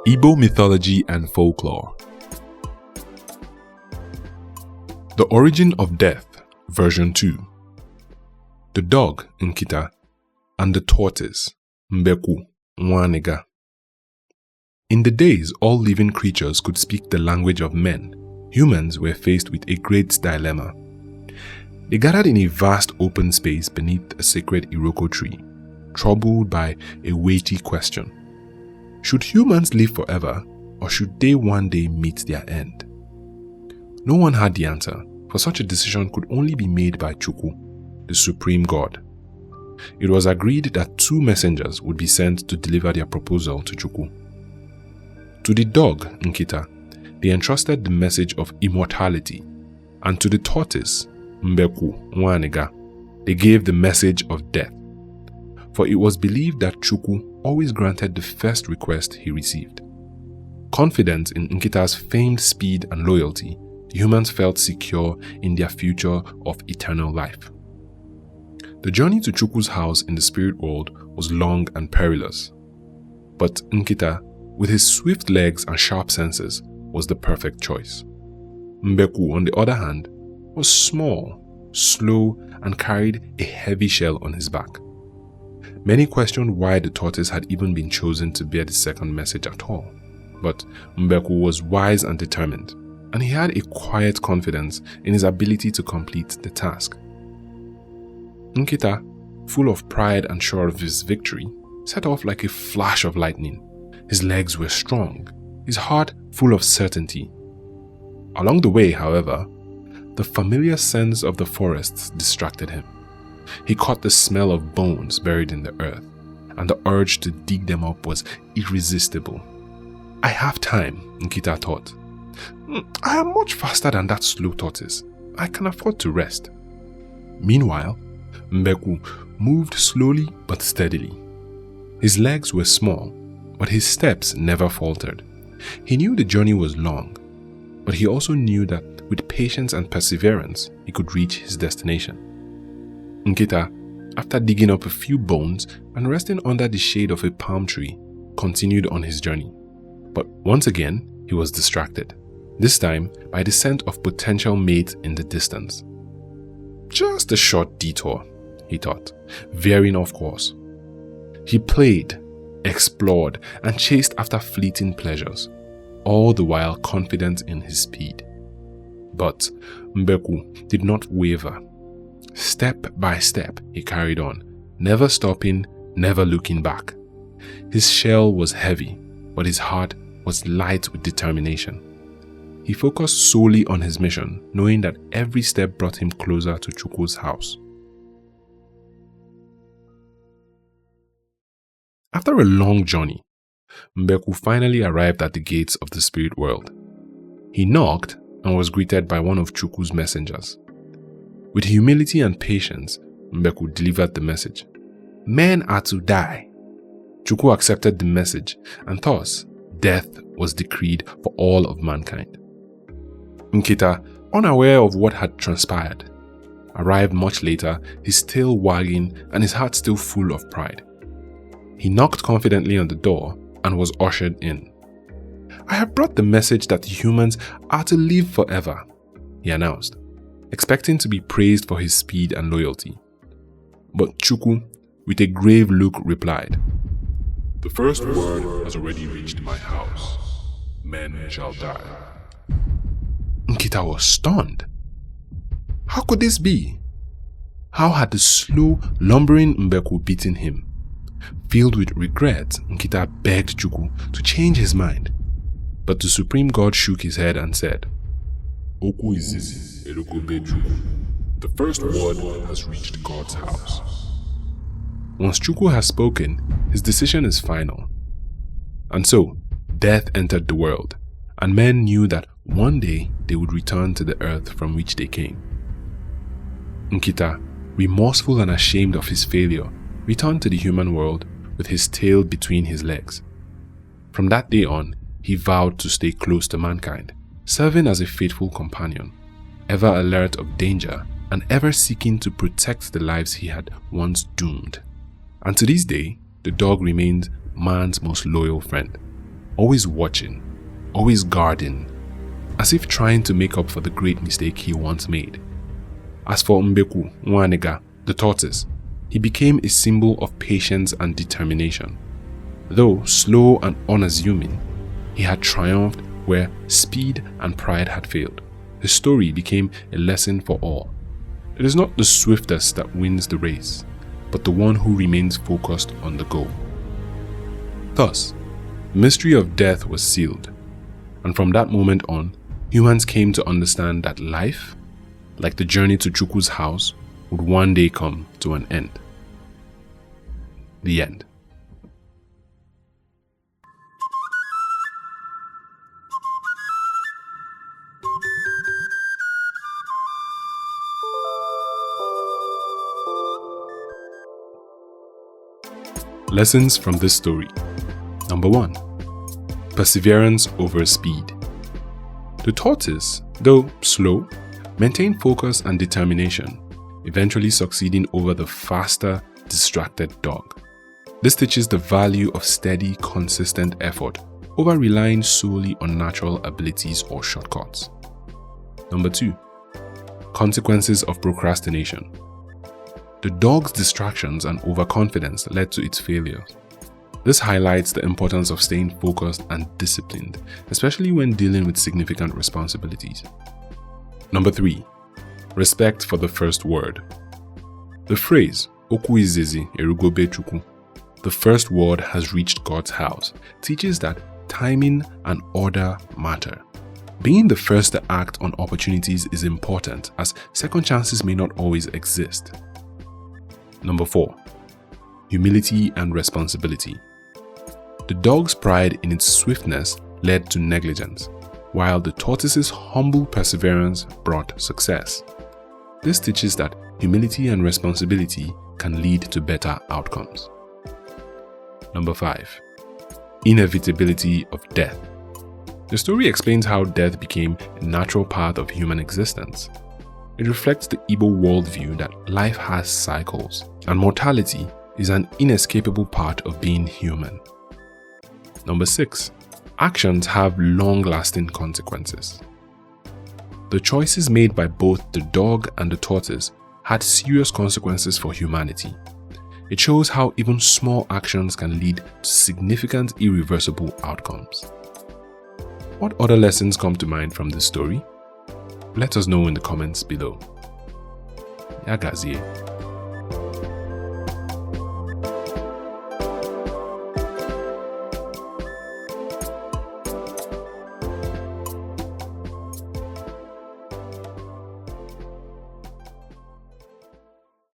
Igbo mythology and folklore. The Origin of Death, version 2. The dog, Nkita, and the tortoise, Mbeku, Nwanega. In the days all living creatures could speak the language of men, humans were faced with a great dilemma. They gathered in a vast open space beneath a sacred Iroko tree, troubled by a weighty question. Should humans live forever, or should they one day meet their end? No one had the answer, for such a decision could only be made by Chukwu, the supreme god. It was agreed that 2 messengers would be sent to deliver their proposal to Chukwu. To the dog, Nkita, they entrusted the message of immortality, and to the tortoise, Mbeku, Nwanega, they gave the message of death. For it was believed that Chukwu always granted the first request he received. Confident in Nkita's famed speed and loyalty, the humans felt secure in their future of eternal life. The journey to Chukwu's house in the spirit world was long and perilous. But Nkita, with his swift legs and sharp senses, was the perfect choice. Mbeku, on the other hand, was small, slow, and carried a heavy shell on his back. Many questioned why the tortoise had even been chosen to bear the second message at all. But Mbeku was wise and determined, and he had a quiet confidence in his ability to complete the task. Nkita, full of pride and sure of his victory, set off like a flash of lightning. His legs were strong, his heart full of certainty. Along the way, however, the familiar scents of the forests distracted him. He caught the smell of bones buried in the earth, and the urge to dig them up was irresistible. I have time, Nkita thought. I am much faster than that slow tortoise. I can afford to rest. Meanwhile, Mbeku moved slowly but steadily. His legs were small, but his steps never faltered. He knew the journey was long, but he also knew that with patience and perseverance, he could reach his destination. Nkita, after digging up a few bones and resting under the shade of a palm tree, continued on his journey. But once again, he was distracted, this time by the scent of potential mates in the distance. Just a short detour, he thought, veering off course. He played, explored, and chased after fleeting pleasures, all the while confident in his speed. But Mbeku did not waver. Step by step, he carried on, never stopping, never looking back. His shell was heavy, but his heart was light with determination. He focused solely on his mission, knowing that every step brought him closer to Chukwu's house. After a long journey, Mbeku finally arrived at the gates of the spirit world. He knocked and was greeted by one of Chukwu's messengers. With humility and patience, Mbeku delivered the message. Men are to die. Chukwu accepted the message, and thus, death was decreed for all of mankind. Nkita, unaware of what had transpired, arrived much later, his tail wagging and his heart still full of pride. He knocked confidently on the door and was ushered in. I have brought the message that humans are to live forever, he announced, expecting to be praised for his speed and loyalty. But Chukwu, with a grave look, replied, The first word has already reached my house. Men shall die. Nkita was stunned. How could this be? How had the slow, lumbering Mbeku beaten him? Filled with regret, Nkita begged Chukwu to change his mind. But the supreme god shook his head and said, Oku is the first word has reached God's house. Once Chukwu has spoken, his decision is final. And so, death entered the world, and men knew that one day they would return to the earth from which they came. Nkita, remorseful and ashamed of his failure, returned to the human world with his tail between his legs. From that day on, he vowed to stay close to mankind, serving as a faithful companion, ever alert of danger and ever seeking to protect the lives he had once doomed. And to this day, the dog remains man's most loyal friend. always watching, always guarding, as if trying to make up for the great mistake he once made. As for Mbeku Nwanega, the tortoise, he became a symbol of patience and determination. Though slow and unassuming, he had triumphed where speed and pride had failed. His story became a lesson for all. It is not the swiftest that wins the race, but the one who remains focused on the goal. Thus, the mystery of death was sealed, and from that moment on, humans came to understand that life, like the journey to Chukwu's house, would one day come to an end. The end. Lessons from this story. Number 1. Perseverance over speed. The tortoise, though slow, maintained focus and determination, eventually succeeding over the faster, distracted dog. This teaches the value of steady, consistent effort over relying solely on natural abilities or shortcuts. Number 2. Consequences of procrastination. The dog's distractions and overconfidence led to its failures. This highlights the importance of staying focused and disciplined, especially when dealing with significant responsibilities. Number 3. Respect for the first word. The phrase, Okwu izezi erugobe Chukwu, the first word has reached God's house, teaches that timing and order matter. Being the first to act on opportunities is important, as second chances may not always exist. Number 4. Humility and responsibility. The dog's pride in its swiftness led to negligence, while the tortoise's humble perseverance brought success. This teaches that humility and responsibility can lead to better outcomes. Number 5. Inevitability of death. The story explains how death became a natural part of human existence. It reflects the Igbo worldview that life has cycles, and mortality is an inescapable part of being human. Number 6. Actions have long-lasting consequences. The choices made by both the dog and the tortoise had serious consequences for humanity. It shows how even small actions can lead to significant irreversible outcomes. What other lessons come to mind from this story? Let us know in the comments below. Yagazie.